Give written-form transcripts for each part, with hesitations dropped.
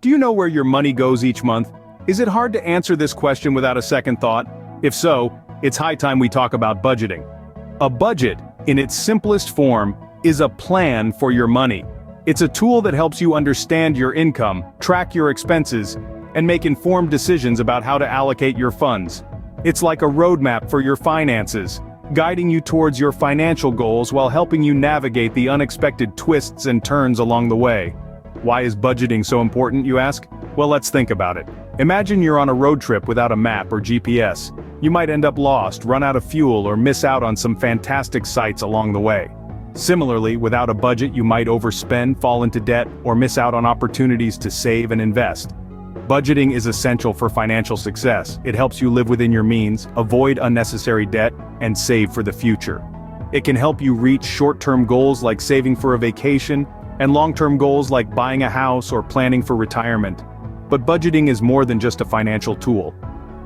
Do you know where your money goes each month? Is it hard to answer this question without a second thought? If so, it's high time we talk about budgeting. A budget, in its simplest form, is a plan for your money. It's a tool that helps you understand your income, track your expenses, and make informed decisions about how to allocate your funds. It's like a roadmap for your finances, guiding you towards your financial goals while helping you navigate the unexpected twists and turns along the way. Why is budgeting so important, you ask? Well, let's think about it. Imagine you're on a road trip without a map or GPS. You might end up lost, run out of fuel, or miss out on some fantastic sights along the way. Similarly, without a budget, you might overspend, fall into debt, or miss out on opportunities to save and invest. Budgeting is essential for financial success. It helps you live within your means, avoid unnecessary debt, and save for the future. It can help you reach short-term goals like saving for a vacation, and long-term goals like buying a house or planning for retirement. But budgeting is more than just a financial tool.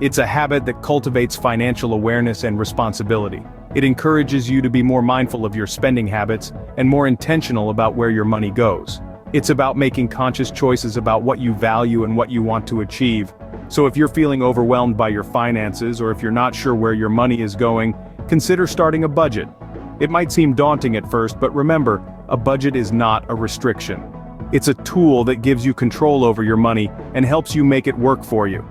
It's a habit that cultivates financial awareness and responsibility. It encourages you to be more mindful of your spending habits and more intentional about where your money goes. It's about making conscious choices about what you value and what you want to achieve. So if you're feeling overwhelmed by your finances, or if you're not sure where your money is going, consider starting a budget. It might seem daunting at first, but remember, a budget is not a restriction. It's a tool that gives you control over your money and helps you make it work for you.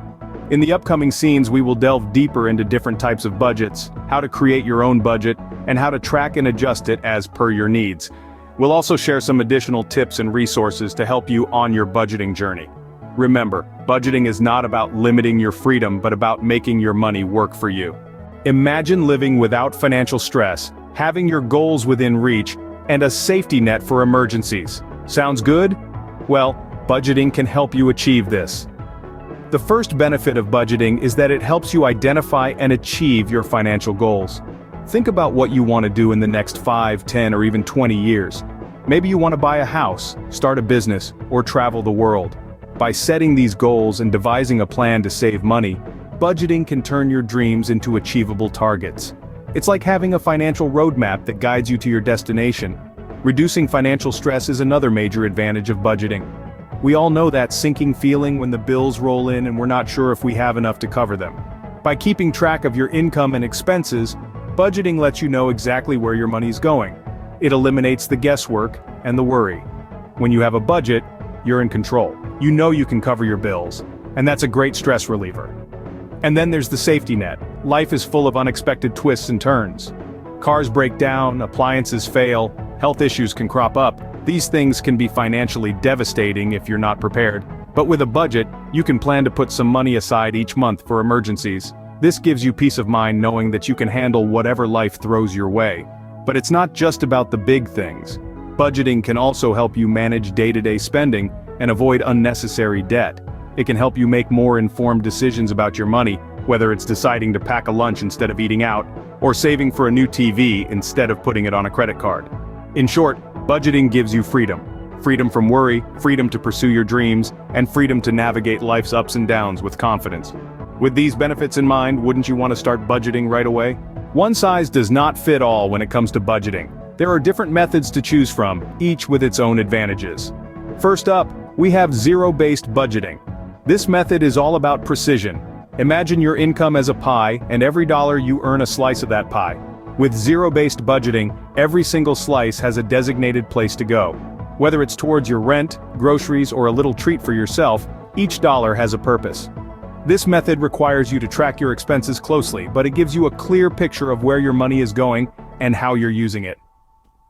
In the upcoming scenes, we will delve deeper into different types of budgets, how to create your own budget, and how to track and adjust it as per your needs. We'll also share some additional tips and resources to help you on your budgeting journey. Remember, budgeting is not about limiting your freedom, but about making your money work for you. Imagine living without financial stress, having your goals within reach, and a safety net for emergencies. Sounds good? Well, budgeting can help you achieve this. The first benefit of budgeting is that it helps you identify and achieve your financial goals. Think about what you want to do in the next 5, 10, or even 20 years. Maybe you want to buy a house, start a business, or travel the world. By setting these goals and devising a plan to save money, budgeting can turn your dreams into achievable targets. It's like having a financial roadmap that guides you to your destination. Reducing financial stress is another major advantage of budgeting. We all know that sinking feeling when the bills roll in and we're not sure if we have enough to cover them. By keeping track of your income and expenses, budgeting lets you know exactly where your money's going. It eliminates the guesswork and the worry. When you have a budget, you're in control. You know you can cover your bills, and that's a great stress reliever. And then there's the safety net. Life is full of unexpected twists and turns. Cars break down, appliances fail, health issues can crop up. These things can be financially devastating if you're not prepared. But with a budget, you can plan to put some money aside each month for emergencies. This gives you peace of mind knowing that you can handle whatever life throws your way. But it's not just about the big things. Budgeting can also help you manage day-to-day spending and avoid unnecessary debt. It can help you make more informed decisions about your money, whether it's deciding to pack a lunch instead of eating out, or saving for a new TV instead of putting it on a credit card. In short, budgeting gives you freedom. Freedom from worry, freedom to pursue your dreams, and freedom to navigate life's ups and downs with confidence. With these benefits in mind, wouldn't you want to start budgeting right away? One size does not fit all when it comes to budgeting. There are different methods to choose from, each with its own advantages. First up, we have zero-based budgeting. This method is all about precision. Imagine your income as a pie, and every dollar you earn a slice of that pie. With zero-based budgeting, every single slice has a designated place to go. Whether it's towards your rent, groceries, or a little treat for yourself, each dollar has a purpose. This method requires you to track your expenses closely, but it gives you a clear picture of where your money is going and how you're using it.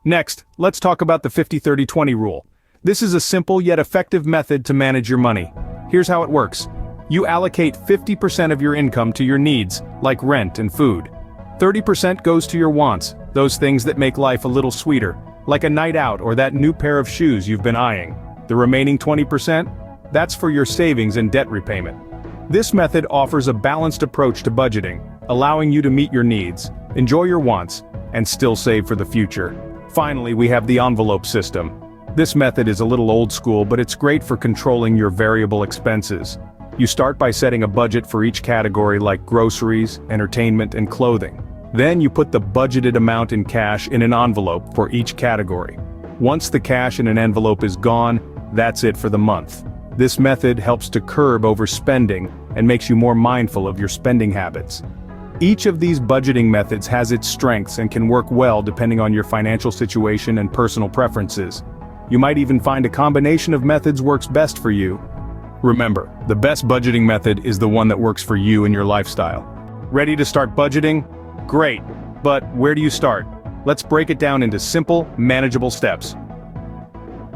Next, let's talk about the 50-30-20 rule. This is a simple yet effective method to manage your money. Here's how it works. You allocate 50% of your income to your needs, like rent and food. 30% goes to your wants, those things that make life a little sweeter, like a night out or that new pair of shoes you've been eyeing. The remaining 20%? That's for your savings and debt repayment. This method offers a balanced approach to budgeting, allowing you to meet your needs, enjoy your wants, and still save for the future. Finally, we have the envelope system. This method is a little old school, but it's great for controlling your variable expenses. You start by setting a budget for each category like groceries, entertainment, and clothing. Then you put the budgeted amount in cash in an envelope for each category. Once the cash in an envelope is gone, that's it for the month. This method helps to curb overspending and makes you more mindful of your spending habits. Each of these budgeting methods has its strengths and can work well depending on your financial situation and personal preferences. You might even find a combination of methods works best for you. Remember, the best budgeting method is the one that works for you and your lifestyle. Ready to start budgeting? Great, but where do you start? Let's break it down into simple, manageable steps.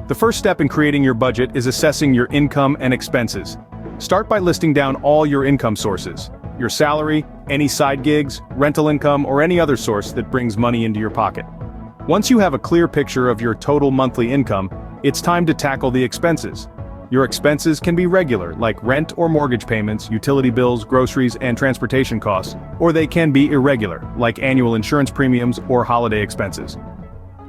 The first step in creating your budget is assessing your income and expenses. Start by listing down all your income sources. Your salary, any side gigs, rental income, or any other source that brings money into your pocket. Once you have a clear picture of your total monthly income, it's time to tackle the expenses. Your expenses can be regular, like rent or mortgage payments, utility bills, groceries, and transportation costs, or they can be irregular, like annual insurance premiums or holiday expenses.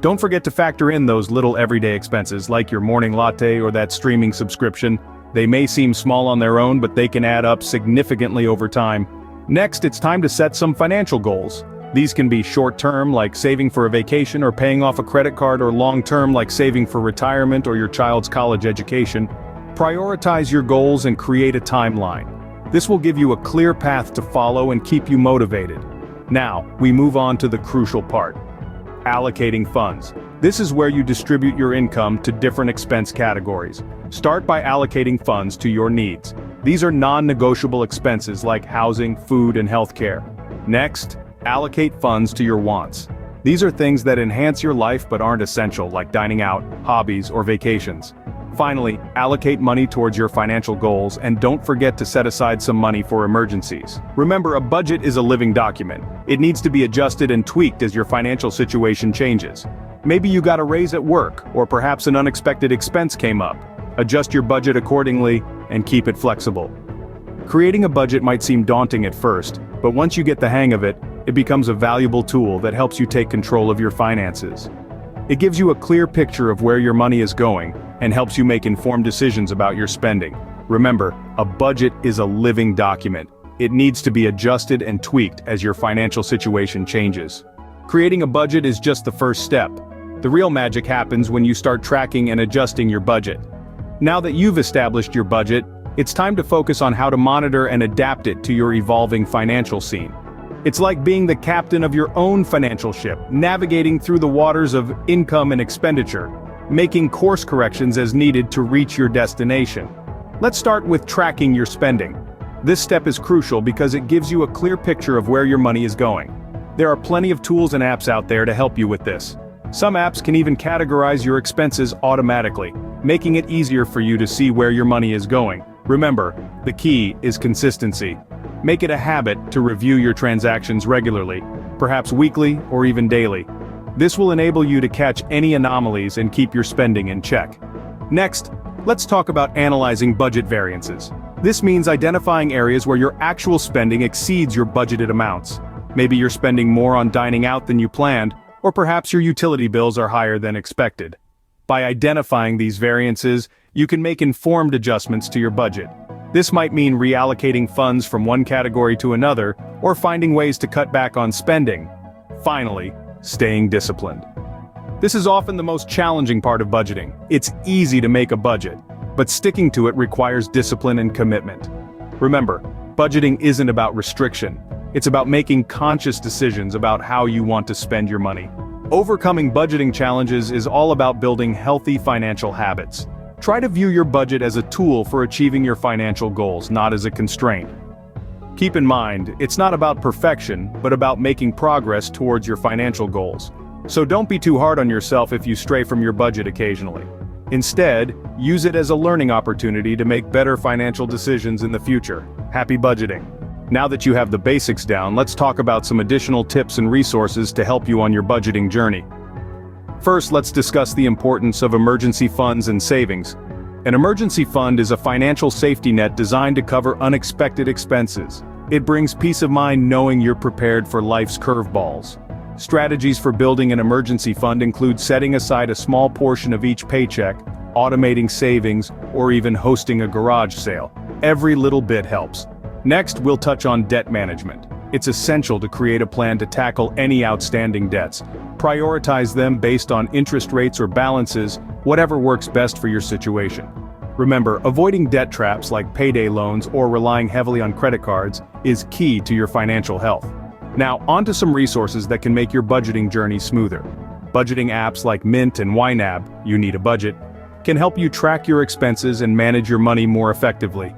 Don't forget to factor in those little everyday expenses, like your morning latte or that streaming subscription. They may seem small on their own, but they can add up significantly over time. Next, it's time to set some financial goals. These can be short-term, like saving for a vacation or paying off a credit card, or long-term, like saving for retirement or your child's college education. Prioritize your goals and create a timeline. This will give you a clear path to follow and keep you motivated. Now, we move on to the crucial part: allocating funds. This is where you distribute your income to different expense categories. Start by allocating funds to your needs. These are non-negotiable expenses like housing, food, and healthcare. Next, allocate funds to your wants. These are things that enhance your life but aren't essential, like dining out, hobbies, or vacations. Finally, allocate money towards your financial goals, and don't forget to set aside some money for emergencies. Remember, a budget is a living document. It needs to be adjusted and tweaked as your financial situation changes. Maybe you got a raise at work, or perhaps an unexpected expense came up. Adjust your budget accordingly and keep it flexible. Creating a budget might seem daunting at first, but once you get the hang of it, it becomes a valuable tool that helps you take control of your finances. It gives you a clear picture of where your money is going and helps you make informed decisions about your spending. Remember, a budget is a living document. It needs to be adjusted and tweaked as your financial situation changes. Creating a budget is just the first step. The real magic happens when you start tracking and adjusting your budget. Now that you've established your budget, it's time to focus on how to monitor and adapt it to your evolving financial scene. It's like being the captain of your own financial ship, navigating through the waters of income and expenditure, making course corrections as needed to reach your destination. Let's start with tracking your spending. This step is crucial because it gives you a clear picture of where your money is going. There are plenty of tools and apps out there to help you with this. Some apps can even categorize your expenses automatically, making it easier for you to see where your money is going. Remember, the key is consistency. Make it a habit to review your transactions regularly, perhaps weekly or even daily. This will enable you to catch any anomalies and keep your spending in check. Next, let's talk about analyzing budget variances. This means identifying areas where your actual spending exceeds your budgeted amounts. Maybe you're spending more on dining out than you planned, or perhaps your utility bills are higher than expected. By identifying these variances, you can make informed adjustments to your budget. This might mean reallocating funds from one category to another, or finding ways to cut back on spending. Finally, staying disciplined. This is often the most challenging part of budgeting. It's easy to make a budget, but sticking to it requires discipline and commitment. Remember, budgeting isn't about restriction. It's about making conscious decisions about how you want to spend your money. Overcoming budgeting challenges is all about building healthy financial habits. Try to view your budget as a tool for achieving your financial goals, not as a constraint. Keep in mind, it's not about perfection, but about making progress towards your financial goals. So don't be too hard on yourself if you stray from your budget occasionally. Instead, use it as a learning opportunity to make better financial decisions in the future. Happy budgeting! Now that you have the basics down, let's talk about some additional tips and resources to help you on your budgeting journey. First, let's discuss the importance of emergency funds and savings. An emergency fund is a financial safety net designed to cover unexpected expenses. It brings peace of mind knowing you're prepared for life's curveballs. Strategies for building an emergency fund include setting aside a small portion of each paycheck, automating savings, or even hosting a garage sale. Every little bit helps. Next, we'll touch on debt management. It's essential to create a plan to tackle any outstanding debts. Prioritize them based on interest rates or balances, whatever works best for your situation. Remember, avoiding debt traps like payday loans or relying heavily on credit cards is key to your financial health. Now, onto some resources that can make your budgeting journey smoother. Budgeting apps like Mint and YNAB, You Need a Budget, can help you track your expenses and manage your money more effectively.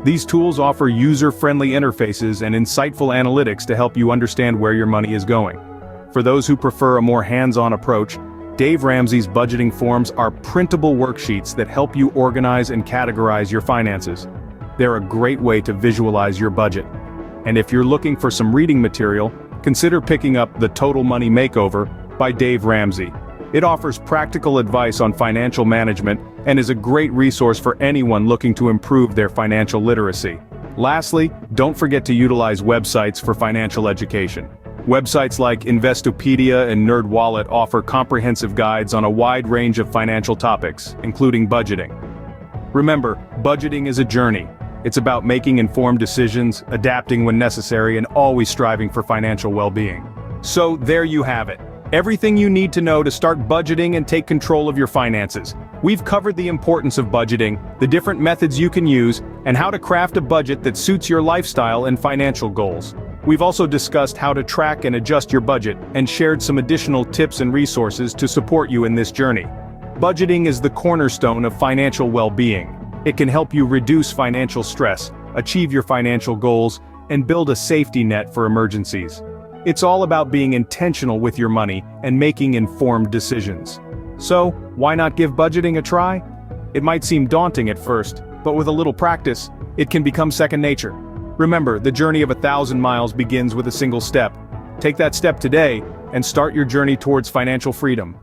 These tools offer user-friendly interfaces and insightful analytics to help you understand where your money is going. For those who prefer a more hands-on approach, Dave Ramsey's budgeting forms are printable worksheets that help you organize and categorize your finances. They're a great way to visualize your budget. And if you're looking for some reading material, consider picking up The Total Money Makeover by Dave Ramsey. It offers practical advice on financial management and is a great resource for anyone looking to improve their financial literacy. Lastly, don't forget to utilize websites for financial education. Websites like Investopedia and NerdWallet offer comprehensive guides on a wide range of financial topics, including budgeting. Remember, budgeting is a journey. It's about making informed decisions, adapting when necessary, and always striving for financial well-being. So there you have it. Everything you need to know to start budgeting and take control of your finances. We've covered the importance of budgeting, the different methods you can use, and how to craft a budget that suits your lifestyle and financial goals. We've also discussed how to track and adjust your budget, and shared some additional tips and resources to support you in this journey. Budgeting is the cornerstone of financial well-being. It can help you reduce financial stress, achieve your financial goals, and build a safety net for emergencies. It's all about being intentional with your money and making informed decisions. So, why not give budgeting a try? It might seem daunting at first, but with a little practice, it can become second nature. Remember, the journey of 1,000 miles begins with a single step. Take that step today, and start your journey towards financial freedom.